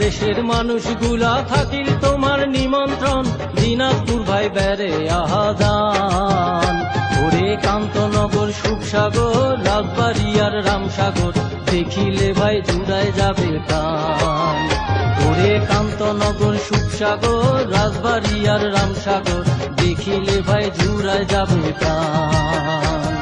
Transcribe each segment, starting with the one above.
বাংলাদেশের মানুষগুলা থাকিল তোমার নিমন্ত্রণ দিনাজপুর ভাই বেড়ে আহাজান। ওরে কান্তনগর সুখসাগর রাজবাড়ি আর রামসাগর দেখিলে ভাই জুড়ায় যাবে প্রাণ। ওরে কান্তনগর সুখসাগর রাজবাড়ি আর রামসাগর দেখিলে ভাই জুড়ায় যাবে প্রাণ।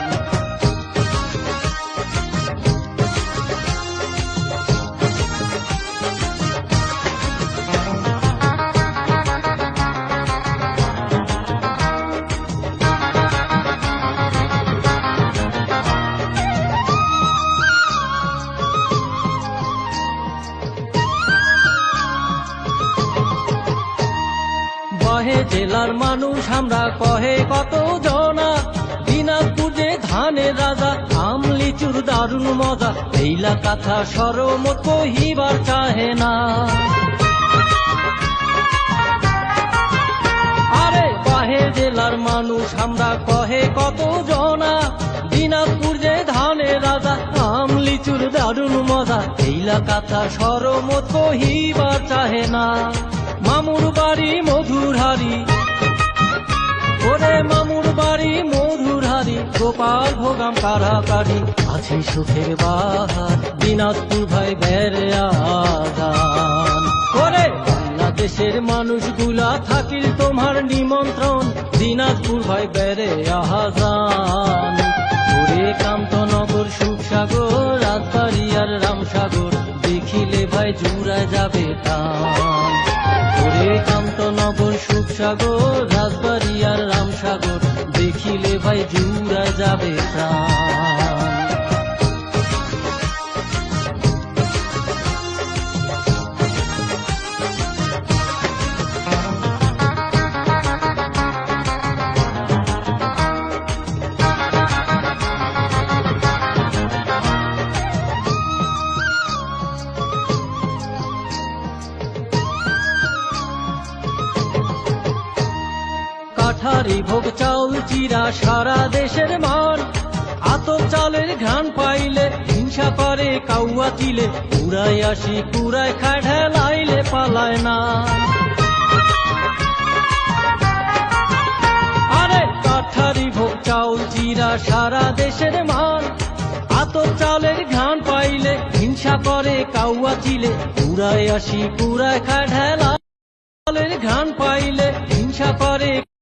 জেলার মানুষ আমরা কহে কত জনা দিনাজপুর যে ধানের রাজা আম লিচুর দারুণ মজা এইলা কথা সরমত কহিবার চাহে না। আরে বাহে জেলার মানুষ আমরা কহে কত জনা দিনাজপুর যে ধানের রাজা আম লিচুর দারুণ মজা এইলা কথা সরমত কহিবার চাহে না। মামুর বাড়ি মধুর হারি, ওরে মামুর বাড়ি মধুর হারি গোপাল ভোগাম কারাকারি আছে সুখের বাহার দিনাজপুর ভাই বেড়ে আজান। ওরে বাংলাদেশের মানুষগুলা থাকিল তোমার নিমন্ত্রণ দিনাজপুর ভাই বেড়ে আহাজান। ওরে কান্তনগর সুখসাগর রাজবাড়ি আর রামসাগর দেখিলে ভাই জুড়ায় যাবে প্রাণ। ওরে কান্তনগর সুখসাগর রাজবাড়ি আর রামসাগর দেখিলে ভাই জুড়ায় যাবে প্রাণ। কাঠারি ভোগ চাউল চিরা সারা দেশের মান আতপ চালের ঘ্রাণ পাইলে হিংসা করে কাউয়া চিলে উড়াই আসি কুড়ায় খায় ঢেলাইলে পালায় না। আরে কাঠারি ভোগ চাউল চিরা সারা দেশের মান আতপ চালের ঘ্রাণ পাইলে হিংসা করে কাউয়া চিলে উড়াই আসি কুড়ায় খায় ঢেলাইলে ঘ্রাণ পাইলে হিংসা করে